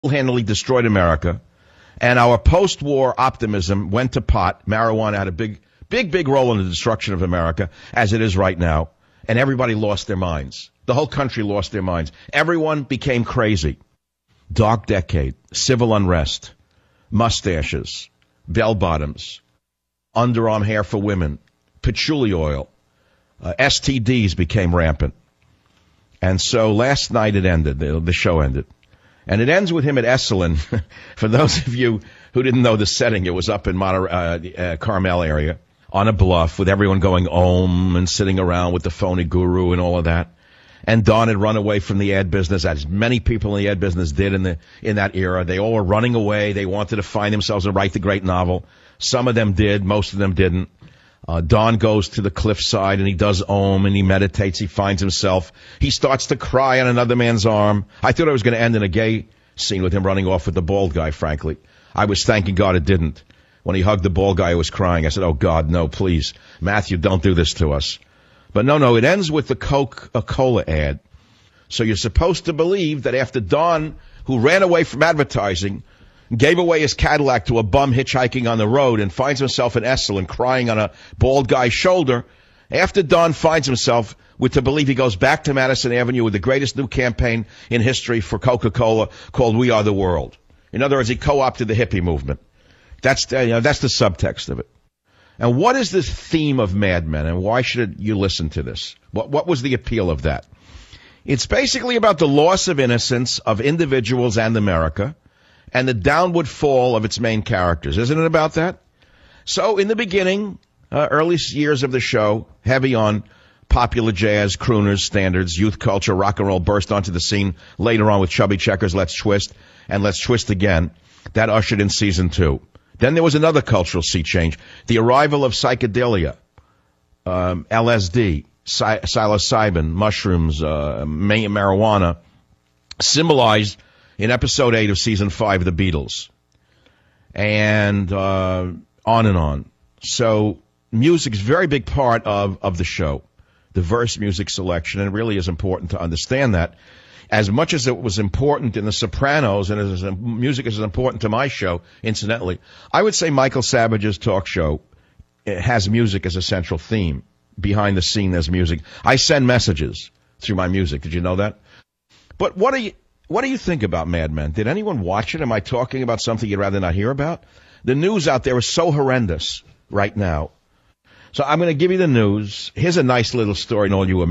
handedly destroyed America, and our post-war optimism went to pot. Marijuana had a big role in the destruction of America, as it is right now, and everybody lost their minds. The whole country lost their minds. Everyone became crazy. Dark decade, civil unrest, mustaches, bell-bottoms, underarm hair for women, patchouli oil, STDs became rampant. And so last night it ended, the show ended. And it ends with him at Esalen. For those of you who didn't know the setting, it was up in Carmel area on a bluff with everyone going Om and sitting around with the phony guru and all of that. And Don had run away from the ad business, as many people in the ad business did in that era. They all were running away. They wanted to find themselves and write the great novel. Some of them did. Most of them didn't. Don goes to the cliffside and he does Om and he meditates. He finds himself. He starts to cry on another man's arm. I thought it was going to end in a gay scene with him running off with the bald guy, frankly. I was thanking God it didn't. When he hugged the bald guy who was crying, I said, oh, God, no, please. Matthew, don't do this to us. But no, it ends with the Coca-Cola ad. So you're supposed to believe that after Don, who ran away from advertising, gave away his Cadillac to a bum hitchhiking on the road and finds himself in Esalen crying on a bald guy's shoulder, after Don finds himself to believe he goes back to Madison Avenue with the greatest new campaign in history for Coca-Cola called We Are the World. In other words, he co-opted the hippie movement. That's the subtext of it. And what is this theme of Mad Men, and why should you listen to this? What was the appeal of that? It's basically about the loss of innocence of individuals and America and the downward fall of its main characters. Isn't it about that? So in the beginning, early years of the show, heavy on popular jazz, crooners, standards, youth culture, rock and roll burst onto the scene later on with Chubby Checkers, Let's Twist, and Let's Twist Again. That ushered in season 2. Then there was another cultural sea change. The arrival of psychedelia, LSD, psilocybin, mushrooms, marijuana, symbolized in episode 8 of season 5 of The Beatles. And on and on. So music's a very big part of the show, diverse music selection, and it really is important to understand that. As much as it was important in The Sopranos, and as music is important to my show, incidentally, I would say Michael Savage's talk show has music as a central theme. Behind the scene, there's music. I send messages through my music. Did you know that? But what do you think about Mad Men? Did anyone watch it? Am I talking about something you'd rather not hear about? The news out there is so horrendous right now. So I'm going to give you the news. Here's a nice little story in all you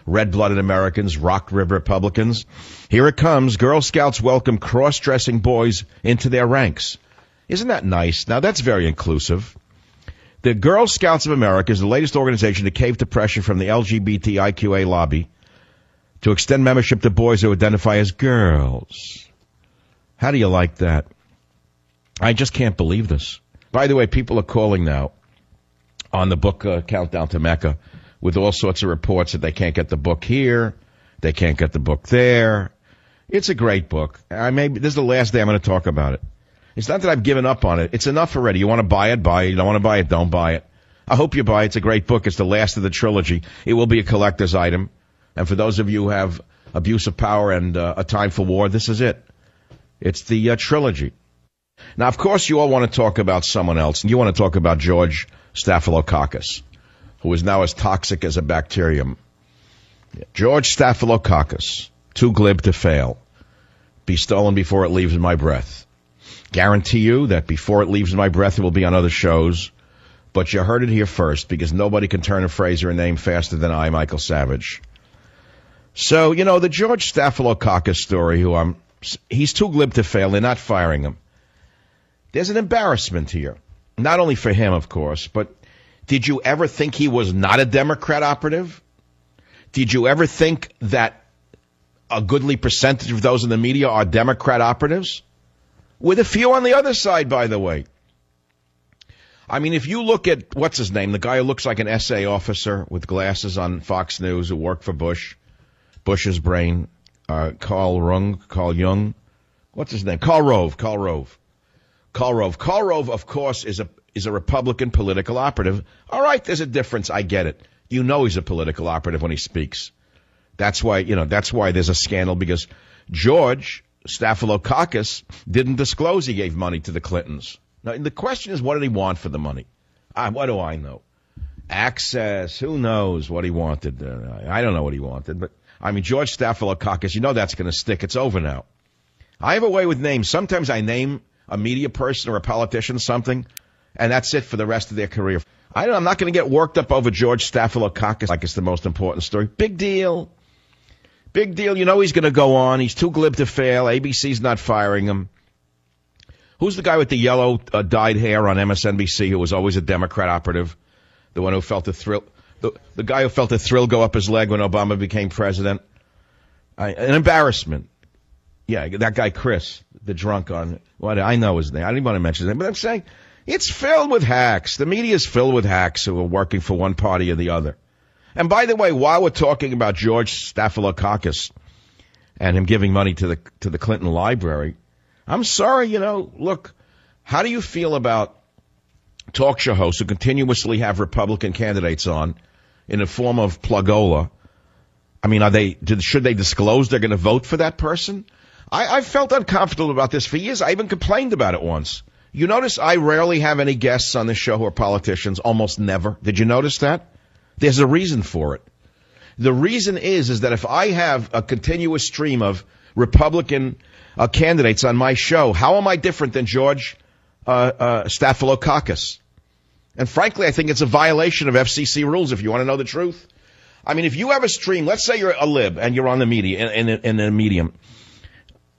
red-blooded Americans, rock-ribbed Republicans. Here it comes. Girl Scouts welcome cross-dressing boys into their ranks. Isn't that nice? Now, that's very inclusive. The Girl Scouts of America is the latest organization to cave to pressure from the LGBTIQA lobby to extend membership to boys who identify as girls. How do you like that? I just can't believe this. By the way, people are calling now on the book Countdown to Mecca with all sorts of reports that they can't get the book here, they can't get the book there. It's a great book. This is the last day I'm going to talk about it. It's not that I've given up on it. It's enough already. You want to buy it, buy it. You don't want to buy it, don't buy it. I hope you buy it. It's a great book. It's the last of the trilogy. It will be a collector's item. And for those of you who have abuse of power and A Time for War, this is it. It's the trilogy. Now, of course, you all want to talk about someone else. And you want to talk about George Staphylococcus, who is now as toxic as a bacterium. George Staphylococcus, too glib to fail. Be stolen before it leaves my breath. Guarantee you that before it leaves my breath, it will be on other shows. But you heard it here first, because nobody can turn a phrase or a name faster than I, Michael Savage. So, the George Staphylococcus story, he's too glib to fail. They're not firing him. There's an embarrassment here. Not only for him, of course, but did you ever think he was not a Democrat operative? Did you ever think that a goodly percentage of those in the media are Democrat operatives? With a few on the other side, by the way. I mean, if you look at, what's his name, the guy who looks like an SA officer with glasses on Fox News who worked for Bush's brain, Carl Jung, what's his name? Karl Rove. Karl Rove, of course, is a Republican political operative. All right, there's a difference. I get it. You know he's a political operative when he speaks. That's why there's a scandal, because George Staphylococcus didn't disclose he gave money to the Clintons. Now, the question is, what did he want for the money? What do I know? Access. Who knows what he wanted? I don't know what he wanted. But, I mean, George Staphylococcus, you know that's going to stick. It's over now. I have a way with names. Sometimes I name a media person or a politician something, and that's it for the rest of their career. I'm not going to get worked up over George Staphylococcus like it's the most important story. Big deal. Big deal. You know he's going to go on. He's too glib to fail. ABC's not firing him. Who's the guy with the yellow dyed hair on MSNBC who was always a Democrat operative? The one who felt a thrill. The guy who felt a thrill go up his leg when Obama became president. An embarrassment. Yeah, that guy Chris, the drunk on, what I know his name. I don't even want to mention his name, but I'm saying it's filled with hacks. The media is filled with hacks who are working for one party or the other. And by the way, while we're talking about George Staphylococcus and him giving money to the Clinton Library, I'm sorry, look, how do you feel about talk show hosts who continuously have Republican candidates on in the form of plugola? I mean, should they disclose they're going to vote for that person? I felt uncomfortable about this for years. I even complained about it once. You notice I rarely have any guests on this show who are politicians, almost never. Did you notice that? There's a reason for it. The reason is that if I have a continuous stream of Republican candidates on my show, how am I different than George Staphylococcus? And frankly, I think it's a violation of FCC rules if you want to know the truth. I mean, if you have a stream, let's say you're a lib and you're on the media, in a medium,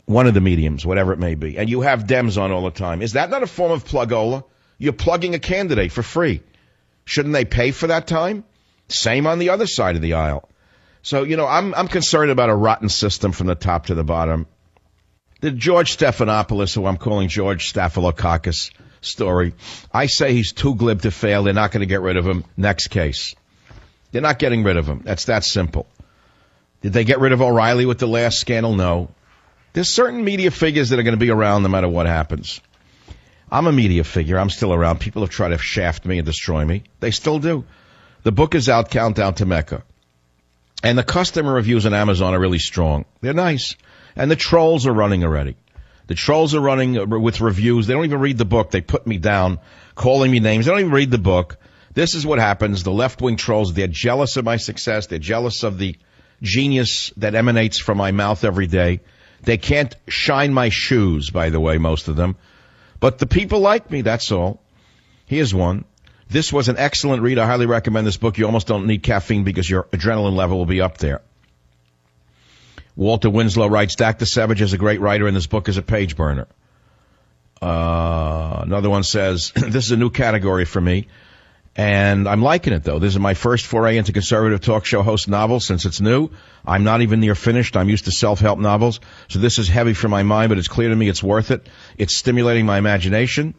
one of the mediums, whatever it may be, and you have Dems on all the time. Is that not a form of plugola? You're plugging a candidate for free. Shouldn't they pay for that time? Same on the other side of the aisle. So, I'm concerned about a rotten system from the top to the bottom. The George Stephanopoulos, who I'm calling George Staphylococcus story, I say he's too glib to fail. They're not going to get rid of him. Next case. They're not getting rid of him. That's that simple. Did they get rid of O'Reilly with the last scandal? No. There's certain media figures that are going to be around no matter what happens. I'm a media figure. I'm still around. People have tried to shaft me and destroy me. They still do. The book is out, Countdown to Mecca. And the customer reviews on Amazon are really strong. They're nice. And the trolls are running already. The trolls are running with reviews. They don't even read the book. They put me down, calling me names. They don't even read the book. This is what happens. The left-wing trolls, they're jealous of my success. They're jealous of the genius that emanates from my mouth every day. They can't shine my shoes, by the way, most of them. But the people like me, that's all. Here's one. This was an excellent read. I highly recommend this book. You almost don't need caffeine because your adrenaline level will be up there. Walter Winslow writes, Dr. Savage is a great writer, and this book is a page burner. Another one says, this is a new category for me, and I'm liking it, though. This is my first foray into conservative talk show host novels since it's new. I'm not even near finished. I'm used to self-help novels, so this is heavy for my mind, but it's clear to me it's worth it. It's stimulating my imagination.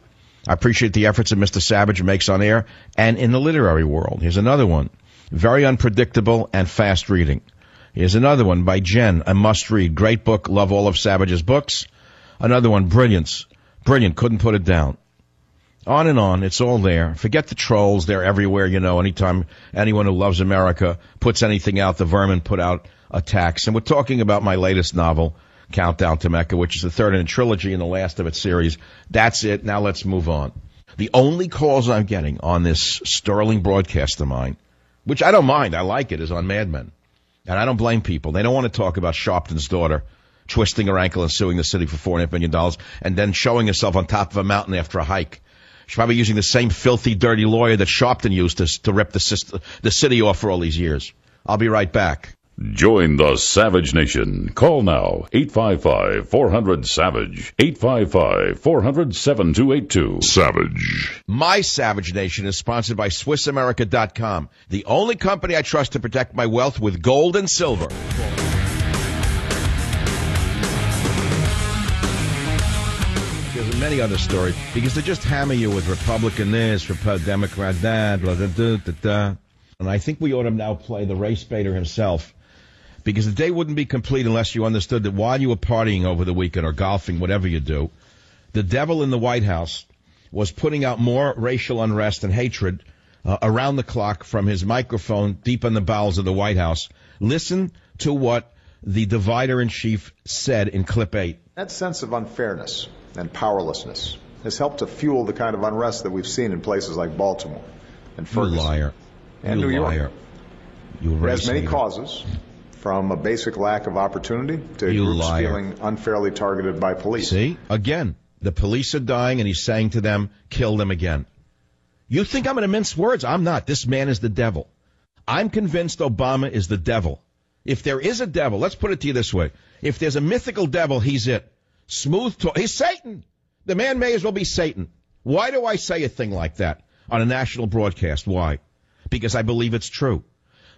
I appreciate the efforts that Mr. Savage makes on air and in the literary world. Here's another one. Very unpredictable and fast reading. Here's another one by Jen, a must-read. Great book. Love all of Savage's books. Another one, Brilliance. Brilliant. Couldn't put it down. On and on. It's all there. Forget the trolls. They're everywhere, Anytime anyone who loves America puts anything out, the vermin put out attacks. And we're talking about my latest novel, Countdown to Mecca, which is the third in a trilogy and the last of its series. That's it. Now let's move on. The only calls I'm getting on this sterling broadcast of mine, which I don't mind, I like it, is on Mad Men. And I don't blame people. They don't want to talk about Sharpton's daughter twisting her ankle and suing the city for $4.5 million and then showing herself on top of a mountain after a hike. She's probably using the same filthy, dirty lawyer that Sharpton used to rip the city off for all these years. I'll be right back. Join the Savage Nation. Call now, 855-400-SAVAGE, 855-400-7282. Savage. My Savage Nation is sponsored by SwissAmerica.com, the only company I trust to protect my wealth with gold and silver. There's many other stories, because they just hammer you with Republican this, Democrat that, blah, blah, blah, blah, blah. And I think we ought to now play the race baiter himself, because the day wouldn't be complete unless you understood that while you were partying over the weekend or golfing, whatever you do, the devil in the White House was putting out more racial unrest and hatred around the clock from his microphone deep in the bowels of the White House. Listen to what the divider-in-chief said in clip 8. That sense of unfairness and powerlessness has helped to fuel the kind of unrest that we've seen in places like Baltimore and Ferguson. You liar. And you New York. liar. You It has many hater. causes, from a basic lack of opportunity to You groups liar. feeling unfairly targeted by police. See? Again, the police are dying, and he's saying to them, kill them again. You think I'm going to mince words? I'm not. This man is the devil. I'm convinced Obama is the devil. If there is a devil, let's put it to you this way. If there's a mythical devil, he's it. Smooth talk. He's Satan. The man may as well be Satan. Why do I say a thing like that on a national broadcast? Why? Because I believe it's true.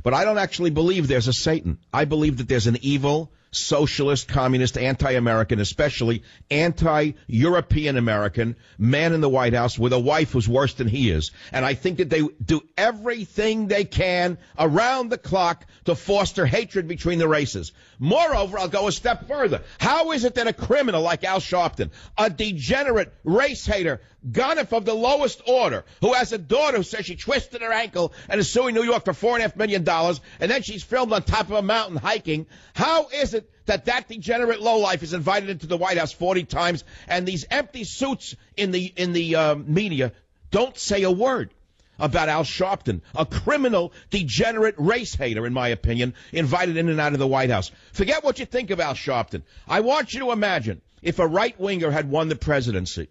But I don't actually believe there's a Satan. I believe that there's an evil, socialist, communist, anti-American, especially anti-European American man in the White House with a wife who's worse than he is. And I think that they do everything they can around the clock to foster hatred between the races. Moreover, I'll go a step further. How is it that a criminal like Al Sharpton, a degenerate race hater, gonif of the lowest order, who has a daughter who says she twisted her ankle and is suing New York for $4.5 million, and then she's filmed on top of a mountain hiking, how is it that degenerate lowlife is invited into the White House 40 times, and these empty suits in the media don't say a word about Al Sharpton, a criminal, degenerate race hater, in my opinion, invited in and out of the White House? Forget what you think of Al Sharpton. I want you to imagine if a right-winger had won the presidency,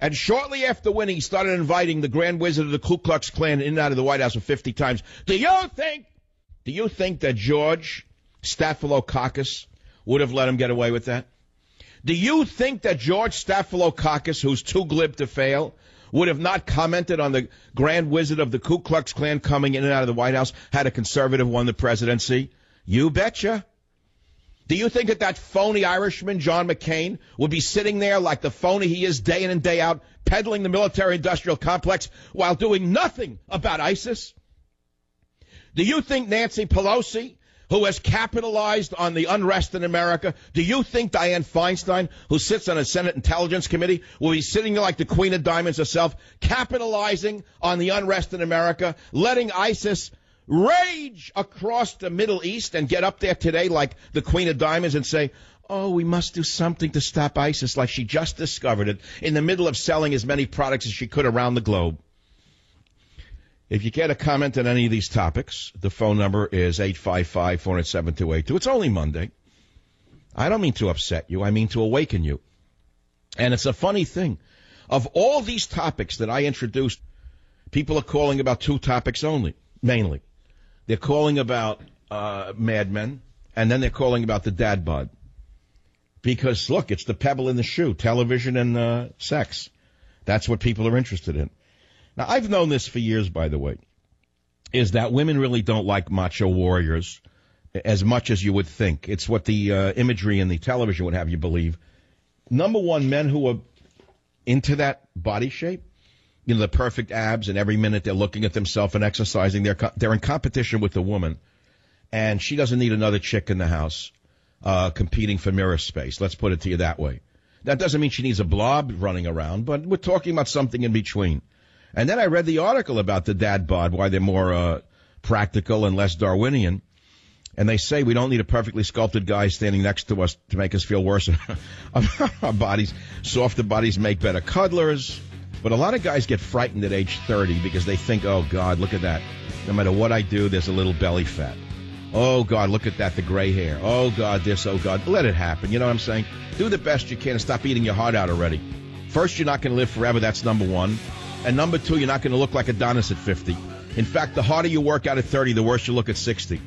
and shortly after winning, he started inviting the Grand Wizard of the Ku Klux Klan in and out of the White House for 50 times. Do you think that George Staphylococcus would have let him get away with that? Do you think that George Staphylococcus, who's too glib to fail, would have not commented on the Grand Wizard of the Ku Klux Klan coming in and out of the White House had a conservative won the presidency? You betcha. Do you think that phony Irishman, John McCain, would be sitting there like the phony he is day in and day out, peddling the military-industrial complex while doing nothing about ISIS? Do you think Nancy Pelosi, who has capitalized on the unrest in America, do you think Dianne Feinstein, who sits on a Senate Intelligence Committee, will be sitting there like the Queen of Diamonds herself, capitalizing on the unrest in America, letting ISIS rage across the Middle East and get up there today like the Queen of Diamonds and say, oh, we must do something to stop ISIS, like she just discovered it in the middle of selling as many products as she could around the globe? If you care to comment on any of these topics, the phone number is 855-407-282. It's only Monday. I don't mean to upset you. I mean to awaken you. And it's a funny thing. Of all these topics that I introduced, people are calling about two topics only, mainly. They're calling about Mad Men, and then they're calling about the dad bod. Because, look, it's the pebble in the shoe, television and sex. That's what people are interested in. Now, I've known this for years, by the way, is that women really don't like macho warriors as much as you would think. It's what the imagery in the television would have you believe. Number one, men who are into that body shape, you know, the perfect abs, and every minute they're looking at themselves and exercising. They're in competition with the woman, and she doesn't need another chick in the house competing for mirror space. Let's put it to you that way. That doesn't mean she needs a blob running around, but we're talking about something in between. And then I read the article about the dad bod, why they're more practical and less Darwinian. And they say we don't need a perfectly sculpted guy standing next to us to make us feel worse about our bodies. Softer bodies make better cuddlers. But a lot of guys get frightened at age 30 because they think, oh, God, look at that. No matter what I do, there's a little belly fat. Oh, God, look at that, the gray hair. Oh, God, this, oh, God. Let it happen. You know what I'm saying? Do the best you can and stop eating your heart out already. First, you're not going to live forever. That's number one. And number two, you're not going to look like Adonis at 50. In fact, the harder you work out at 30, the worse you look at 60.